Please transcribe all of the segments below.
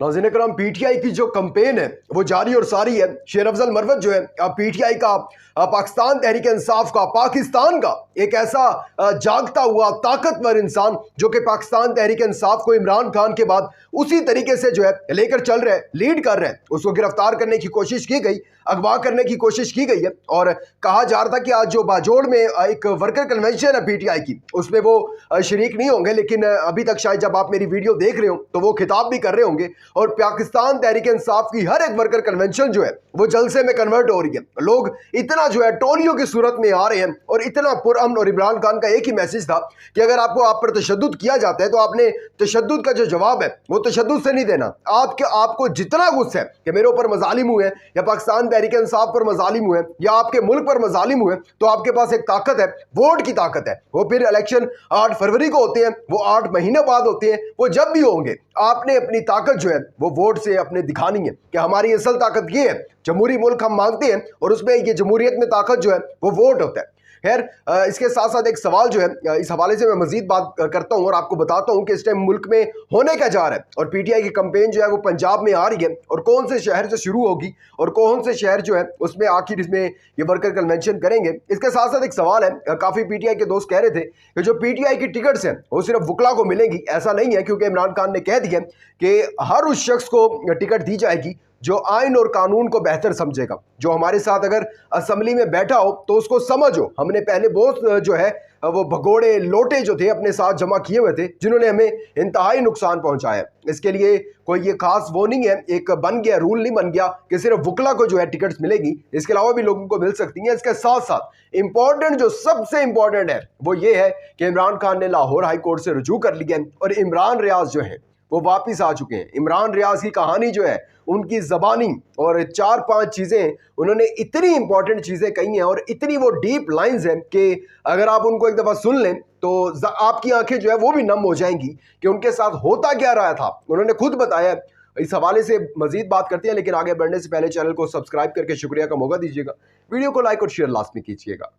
नाज़रीन करम, पीटीआई की जो कैंपेन है वो जारी और सारी है। शेर अफजल मरवत जो है पीटीआई का, पाकिस्तान तहरीक इंसाफ का, पाकिस्तान का एक ऐसा जागता हुआ ताकतवर इंसान जो कि पाकिस्तान तहरीक इंसाफ को इमरान खान के बाद उसी तरीके से जो है लेकर चल रहे हैं, लीड कर रहे हैं। उसको गिरफ्तार करने की कोशिश की गई, अगवा करने की कोशिश की गई है और कहा जा रहा था कि आज जो बाजोड़ में एक वर्कर कन्वेंशन है पीटीआई की, उसमें वो शरीक नहीं होंगे, लेकिन अभी तक शायद जब आप मेरी वीडियो देख रहे हो तो वो खिताब भी कर रहे होंगे। और पाकिस्तान तहरीक इंसाफ की हर एक वर्कर कन्वेंशन जो है वो जलसे में कन्वर्ट हो रही है। लोग इतना जो है टोलियों की सूरत में आ रहे हैं और इतना पुरअमन। और इमरान खान का एक ही मैसेज था कि अगर आप पर तशद्दुद किया जाता है तो आपने तशद्दुद का जो जवाब है वो तशद्दुद से नहीं देना। आपको जितना गुस्सा है कि मेरे ऊपर मजालिम हुए हैं या पाकिस्तान तहरीक इंसाफ पर मजालिम हुए या आपके मुल्क पर मजालिम हुए, तो आपके पास एक ताकत है, वोट की ताकत है। वो फिर इलेक्शन 8 फरवरी को होते हैं, वो 8 महीने बाद होते हैं, वो जब भी होंगे आपने अपनी ताकत जो है वो वोट से अपने दिखानी है कि हमारी असल ताकत ये है। जमहूरी मुल्क हम मांगते हैं और उसमें ये जमहूरियत में ताकत जो है वो वोट होता है। खैर, इसके साथ साथ एक सवाल जो है इस हवाले से मैं मजीद बात करता हूं और आपको बताता हूं कि इस टाइम मुल्क में होने क्या जा रहा है और पीटीआई की कैंपेन जो है वो पंजाब में आ रही है और कौन से शहर से शुरू होगी और कौन से शहर जो है उसमें आखिर इसमें ये वर्कर कन्वेंशन करेंगे। इसके साथ साथ एक सवाल है, काफ़ी पीटीआई के दोस्त कह रहे थे कि जो पीटीआई की टिकट्स हैं वो सिर्फ वकला को मिलेंगी। ऐसा नहीं है, क्योंकि इमरान खान ने कह दिया कि हर उस शख्स को टिकट दी जाएगी जो आइन और कानून को बेहतर समझेगा, जो हमारे साथ अगर असम्बली में बैठा हो तो उसको समझो। हमने पहले बहुत जो है वो भगोड़े लोटे जो थे अपने साथ जमा किए हुए थे जिन्होंने हमें इंतहाई नुकसान पहुंचाया। इसके लिए कोई ये खास वो नहीं है, एक बन गया रूल नहीं बन गया कि सिर्फ वकला को जो है टिकट्स मिलेगी, इसके अलावा भी लोगों को मिल सकती हैं। इसके साथ साथ इंपॉर्टेंट, जो सबसे इंपॉर्टेंट है वो ये है कि इमरान खान ने लाहौर हाई कोर्ट से रुजू कर लिया और इमरान रियाज जो है वो वापिस आ चुके हैं। इमरान रियाज की कहानी जो है, उनकी ज़बानी और 4-5 चीज़ें उन्होंने इतनी इंपॉर्टेंट चीज़ें कही हैं और इतनी वो डीप लाइंस हैं कि अगर आप उनको एक दफ़ा सुन लें तो आपकी आंखें जो है वो भी नम हो जाएंगी कि उनके साथ होता क्या रहा था। उन्होंने खुद बताया। इस हवाले से मजीद बात करते हैं, लेकिन आगे बढ़ने से पहले चैनल को सब्सक्राइब करके शुक्रिया का मौका दीजिएगा, वीडियो को लाइक और शेयर लाजमी कीजिएगा।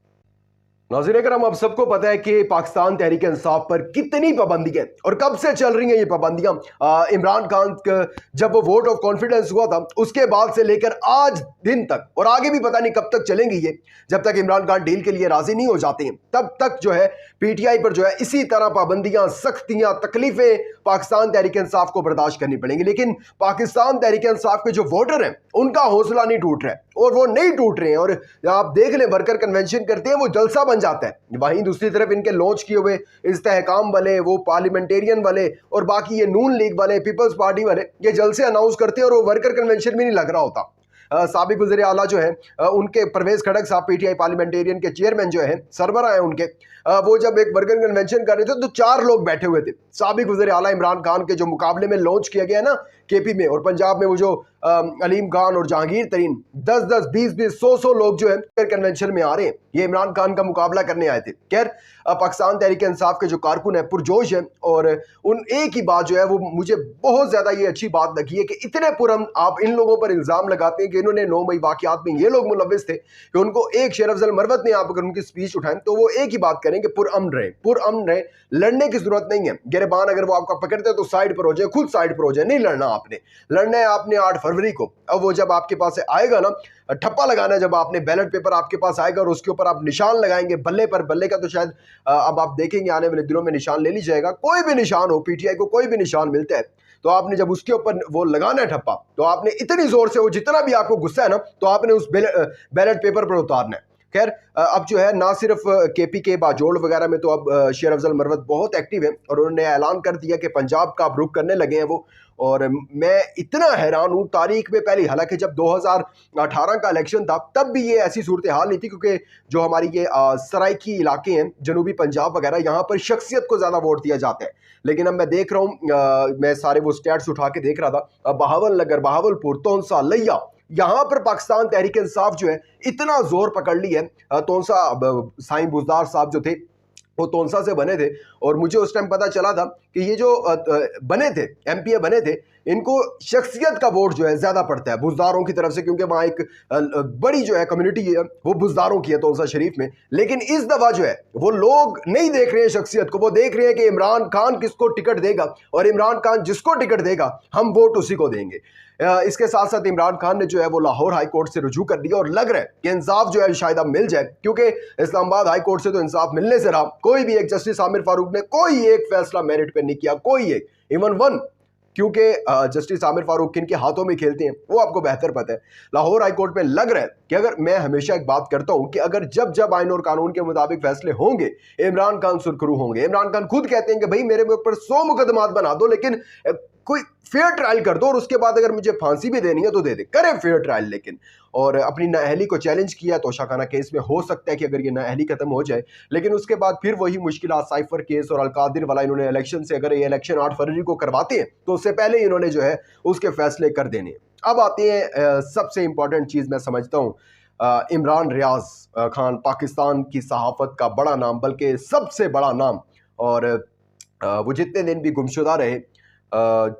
नाज़रीन करम, अब सबको पता है कि पाकिस्तान तहरीक इंसाफ पर कितनी पाबंदियां और कब से चल रही हैं ये पाबंदियां। इमरान खान जब वो वोट ऑफ कॉन्फिडेंस हुआ था उसके बाद से लेकर आज दिन तक, और आगे भी पता नहीं कब तक चलेंगी ये, जब तक इमरान खान डील के लिए राजी नहीं हो जाते हैं तब तक जो है पीटीआई पर जो है इसी तरह पाबंदियां, सख्तियां, तकलीफें पाकिस्तान तहरीक इंसाफ को बर्दाश्त करनी पड़ेंगी। लेकिन पाकिस्तान तहरीक इंसाफ के जो वोटर हैं उनका हौसला नहीं टूट रहा है और वो नहीं टूट रहे हैं। और आप देख लें, वर्कर कन्वेंशन करते हैं वो जलसा बन जाता है। वहीं दूसरी तरफ इनके लॉन्च किए हुए इस्तेहकाम वाले, वो पार्लियामेंटेरियन वाले और बाकी ये नून लीग वाले, पीपल्स पार्टी वाले, ये जलसे अनाउंस करते हैं और वो वर्कर कन्वेंशन भी नहीं लग रहा होता। साबिक वज़ीर आला जो है उनके परवेज खड़क साहब, पीटीआई पार्लियामेंटेरियन के चेयरमैन जो है, सरबराह हैं उनके, वो जब एक वर्कर कन्वेंशन कर रहे थे तो 4 लोग बैठे हुए थे। साबिक वज़ीर आला इमरान खान के जो मुकाबले में लॉन्च किया गया ना केपी में, और पंजाब में वो जो अलीम खान और जहांगीर तरीन, 10-10, 20-20, 100-100 लोग जो है कन्वेंशन में आ रहे हैं, ये इमरान खान का मुकाबला करने आए थे। खैर, पाकिस्तान तहरीक इंसाफ के जो कारकुन है पुरजोश है और उन एक ही बात जो है वो मुझे बहुत ज़्यादा ये अच्छी बात लगी है कि इतने पुरअमन आप इन लोगों पर इल्ज़ाम लगाते हैं कि इन्होंने 9 मई वाक़यात में ये लोग मुलव्विस थे कि उनको एक शेर अफजल मरवत ने आप अगर उनकी स्पीच उठाएं तो वो एक ही बात करें कि पुरअमन रहे, लड़ने की जरूरत नहीं है। गिरबान अगर वो आपका पकड़ते हैं तो साइड पर हो जाए, खुद साइड पर हो जाए, नहीं लड़ना आपने, लड़ना है आपने 8 फरवरी को। अब वो जब आपके पास आएगा ना, ठप्पा लगाना है, जब आपने बैलेट पेपर आपके पास आएगा और उसके ऊपर आप निशान लगाएंगे बल्ले पर, बल्ले का तो शायद अब आप देखेंगे आने वाले दिनों में निशान ले ली जाएगा, कोई भी निशान हो, पीटीआई को कोई भी निशान मिलता है तो आपने जब उसके ऊपर वो लगाना है ठप्पा, तो आपने इतनी जोर से, वो जितना भी आपको गुस्सा है ना, तो आपने उस बैलेट पेपर पर उतारना है। खैर, अब जो है ना सिर्फ केपी के बाजोड़ वगैरह में तो अब शेर अफजल मरवत बहुत एक्टिव है और उन्होंने ऐलान कर दिया कि पंजाब का अब रुख करने लगे हैं वो। और मैं इतना हैरान हूँ, तारीख में पहली, हालांकि जब 2018 का इलेक्शन था तब भी ये ऐसी सूरत हाल नहीं थी, क्योंकि जो हमारी ये सराइकी इलाके हैं, जनूबी पंजाब वगैरह, यहाँ पर शख्सियत को ज़्यादा वोट दिया जाता है। लेकिन अब मैं देख रहा हूँ, मैं सारे वो स्टैट्स उठा के देख रहा था, बहावल नगर, बहावलपुर, तोनसा, लिया, यहाँ पर पाकिस्तान तहरीक इंसाफ जो है इतना जोर पकड़ ली है। तोनसा साईं बुजदार साहब जो थे वो तोनसा से बने थे और मुझे उस टाइम पता चला था कि ये जो बने थे एमपीए बने थे, इनको शख्सियत का वोट जो है ज्यादा पड़ता है बुजदारों की तरफ से, क्योंकि वहाँ एक बड़ी जो है कम्युनिटी है वो बुजदारों की है तौसा शरीफ में। लेकिन इस दफा जो है वो लोग नहीं देख रहे हैं शख्सियत को, वो देख रहे हैं कि इमरान खान किसको टिकट देगा, और इमरान खान जिसको टिकट देगा हम वोट उसी को देंगे। इसके साथ साथ इमरान खान ने जो है वो लाहौर हाई कोर्ट से रुजू कर दिया, और लग रहा है कि इंसाफ जो है शायद अब मिल जाए, क्योंकि इस्लामाबाद हाई कोर्ट से तो इंसाफ मिलने से रहा। कोई भी एक जस्टिस आमिर फारूक ने कोई एक फैसला मेरिट पे नहीं किया, कोई एक, इवन वन, क्योंकि जस्टिस आमिर फारूक किन के हाथों में खेलते हैं वो आपको बेहतर पता है। लाहौर हाई कोर्ट में लग रहा है कि अगर, मैं हमेशा एक बात करता हूं कि अगर जब जब आइन और कानून के मुताबिक फैसले होंगे इमरान खान सुरखरू होंगे। इमरान खान खुद कहते हैं कि भाई मेरे ऊपर 100 मुकदमात बना दो, लेकिन कोई फेयर ट्रायल कर दो, और उसके बाद अगर मुझे फांसी भी देनी है तो दे दे, करे फेयर ट्रायल। लेकिन और अपनी नाअहली को चैलेंज किया तोशाखाना केस में, हो सकता है कि अगर ये नाअहली खत्म हो जाए, लेकिन उसके बाद फिर वही मुश्किलात, साइफर केस और अलकादिर वाला इन्होंने इलेक्शन से, अगर ये इलेक्शन 8 फरवरी को करवाते हैं तो उससे पहले इन्होंने जो है उसके फैसले कर देने। अब आते हैं सबसे इंपॉर्टेंट चीज मैं समझता हूँ, इमरान रियाज खान पाकिस्तान की सहाफत का बड़ा नाम, बल्कि सबसे बड़ा नाम, और वो जितने दिन भी गुमशुदा रहे,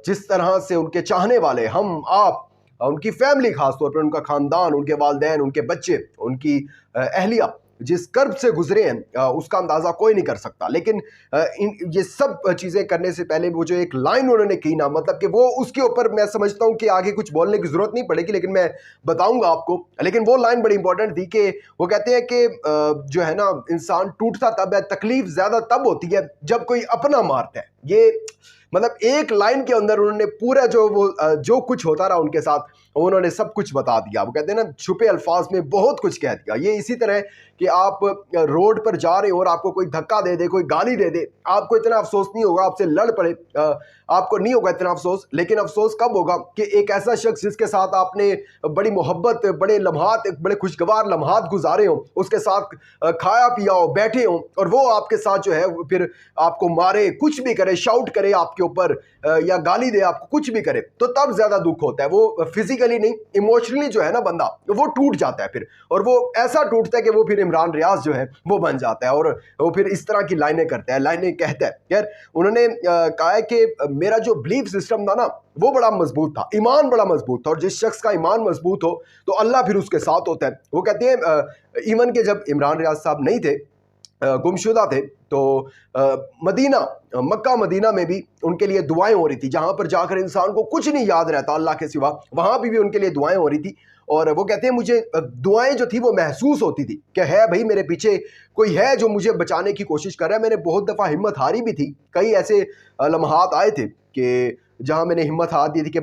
जिस तरह से उनके चाहने वाले, हम आप, उनकी फैमिली, खासतौर पर उनका खानदान, उनके वालिदैन, उनके बच्चे, उनकी अहलिया जिस कर्ब से गुजरे हैं उसका अंदाज़ा कोई नहीं कर सकता। लेकिन ये सब चीज़ें करने से पहले वो जो एक लाइन उन्होंने की ना, मतलब कि वो उसके ऊपर मैं समझता हूँ कि आगे कुछ बोलने की ज़रूरत नहीं पड़ेगी, लेकिन मैं बताऊँगा आपको। लेकिन वो लाइन बड़ी इंपॉर्टेंट थी कि वो कहते हैं कि जो है ना, इंसान टूटता तब है, तकलीफ ज़्यादा तब होती है जब कोई अपना मारता है। ये मतलब एक लाइन के अंदर उन्होंने पूरा जो कुछ होता रहा उनके साथ, उन्होंने सब कुछ बता दिया। वो कहते हैं ना, छुपे अल्फाज में बहुत कुछ कह दिया। ये इसी तरह कि आप रोड पर जा रहे हो और आपको कोई धक्का दे दे, कोई गाली दे दे, आपको इतना अफसोस नहीं होगा, आपसे लड़ पड़े, आपको नहीं होगा इतना अफसोस। लेकिन अफसोस कब होगा कि एक ऐसा शख्स जिसके साथ आपने बड़ी मोहब्बत, बड़े लम्हात, बड़े खुशगवार लम्हात गुजारे हो, उसके साथ खाया पिया हो, बैठे हो, और वो आपके साथ जो है फिर आपको मारे, कुछ भी करे, शाउट करे आपके ऊपर या गाली दे, आपको कुछ भी करे, तो तब ज्यादा दुख होता है। वो फिजिकली नहीं, इमोशनली जो है ना बंदा, वो टूट जाता है फिर, और वो ऐसा टूटता है कि वो फिर इमरान रियाज जो है वो बन जाता है, और वो फिर इस तरह की लाइनें करता है, लाइनें कहता है। यार उन्होंने कहा है कि मेरा जो बिलीफ सिस्टम था ना वो बड़ा मजबूत था, ईमान बड़ा मजबूत था, और जिस शख्स का ईमान मजबूत हो तो अल्लाह फिर उसके साथ होता है। वो कहते हैं इवन के जब इमरान रियाज साहब नहीं थे, गुमशुदा थे, तो मदीना, मक्का मदीना में भी उनके लिए दुआएं हो रही थी। जहां पर जाकर इंसान को कुछ नहीं याद रहता अल्लाह के सिवा, वहां भी उनके लिए दुआएं हो रही थी। और वो कहते हैं मुझे दुआएं जो थी वो महसूस होती थी कि है भाई मेरे पीछे कोई है जो मुझे बचाने की कोशिश कर रहा है। मैंने बहुत दफ़ा हिम्मत हारी भी थी, कई ऐसे लम्हात आए थे कि जहां मैंने हिम्मत हार दी थी कि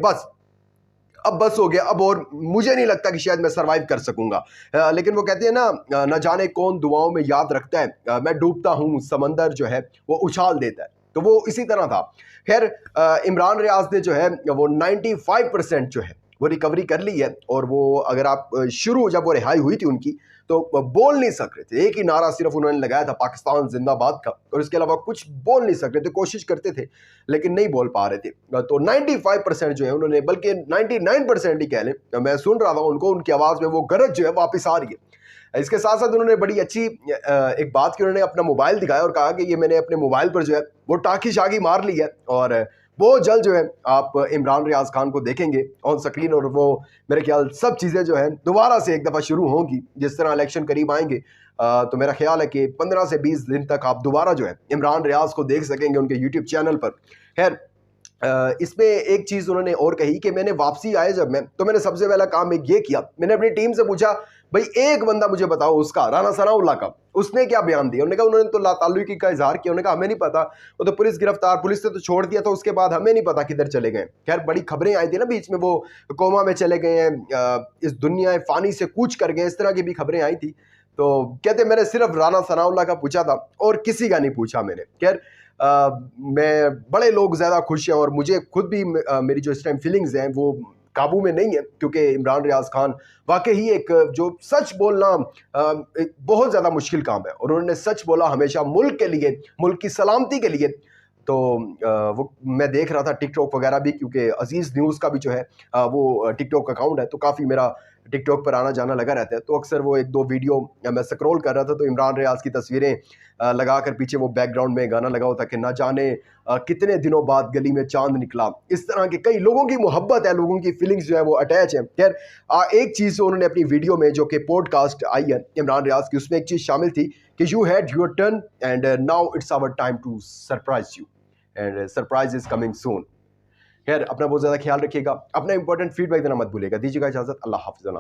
अब बस हो गया, अब और मुझे नहीं लगता कि शायद मैं सरवाइव कर सकूंगा। लेकिन वो कहते हैं ना, न जाने कौन दुआओं में याद रखता है, मैं डूबता हूँ समंदर जो है वो उछाल देता है। तो वो इसी तरह था। खैर इमरान रियाज ने जो है वो 95% जो है वो रिकवरी कर ली है। और वो अगर आप शुरू जब वो रिहाई हुई थी उनकी, तो बोल नहीं सक रहे थे, एक ही नारा सिर्फ उन्होंने लगाया था, पाकिस्तान जिंदाबाद का, और इसके अलावा कुछ बोल नहीं सक रहे थे। कोशिश करते थे लेकिन नहीं बोल पा रहे थे। तो 95% जो है उन्होंने, बल्कि 99% ही कह लें, मैं सुन रहा था उनको, उनकी आवाज़ में वो गरज जो है वापस आ रही है। इसके साथ साथ उन्होंने बड़ी अच्छी एक बात की, उन्होंने अपना मोबाइल दिखाया और कहा कि ये मैंने अपने मोबाइल पर जो है वो टाकी शाकी मार ली है, और बहुत जल्द जो है आप इमरान रियाज खान को देखेंगे ऑन स्क्रीन, और वो मेरे ख्याल सब चीज़ें जो है दोबारा से एक दफ़ा शुरू होंगी। जिस तरह इलेक्शन करीब आएंगे तो मेरा ख्याल है कि 15 से 20 दिन तक आप दोबारा जो है इमरान रियाज को देख सकेंगे उनके यूट्यूब चैनल पर। खैर इसमें एक चीज़ उन्होंने और कही कि मैंने वापसी आए जब मैं, तो मैंने सबसे पहला काम एक ये किया, मैंने अपनी टीम से पूछा भाई एक बंदा मुझे बताओ उसका, राना सनाउल्लाह का, उसने क्या बयान दिया। उन्होंने कहा उन्होंने तो लाताल्लुकी का इजहार किया। उन्होंने कहा हमें नहीं पता, वो तो पुलिस गिरफ्तार, पुलिस ने तो छोड़ दिया था, उसके बाद हमें नहीं पता किधर चले गए। खैर बड़ी खबरें आई थी ना बीच में, वो कोमा में चले गए हैं, इस दुनिया फानी से कूच कर गए, इस तरह की भी खबरें आई थी। तो कहते मैंने सिर्फ राना सनाउल्लाह का पूछा था और किसी का नहीं पूछा मैंने। खैर मैं, बड़े लोग ज़्यादा खुश हैं, और मुझे खुद भी मेरी जो इस टाइम फीलिंग्स हैं वो काबू में नहीं है, क्योंकि इमरान रियाज खान वाकई ही एक, जो सच बोलना एक बहुत ज़्यादा मुश्किल काम है, और उन्होंने सच बोला हमेशा मुल्क के लिए, मुल्क की सलामती के लिए। तो वो मैं देख रहा था टिकटॉक वगैरह भी, क्योंकि अजीज़ न्यूज़ का भी जो है वो टिकटॉक अकाउंट है, तो काफ़ी मेरा टिकटॉक पर आना जाना लगा रहता है। तो अक्सर वो एक दो वीडियो मैं स्क्रॉल कर रहा था, तो इमरान रियाज की तस्वीरें लगा कर पीछे वो बैकग्राउंड में गाना लगा होता कि ना जाने कितने दिनों बाद गली में चांद निकला। इस तरह के कई लोगों की मोहब्बत है, लोगों की फीलिंग्स जो है वो अटैच है। खैर एक चीज़ उन्होंने अपनी वीडियो में जो कि पॉडकास्ट आई है इमरान रियाज की, उसमें एक चीज़ शामिल थी कि you had your turn and now it's our time to surprise you and surprise is coming soon. खैर अपना बहुत ज़्यादा ख्याल रखिएगा, अपना इंपॉर्टेंट फीडबैक देना मत भूलिएगा। दीजिएगा इजाज़त, अल्लाह हाफ़िज़।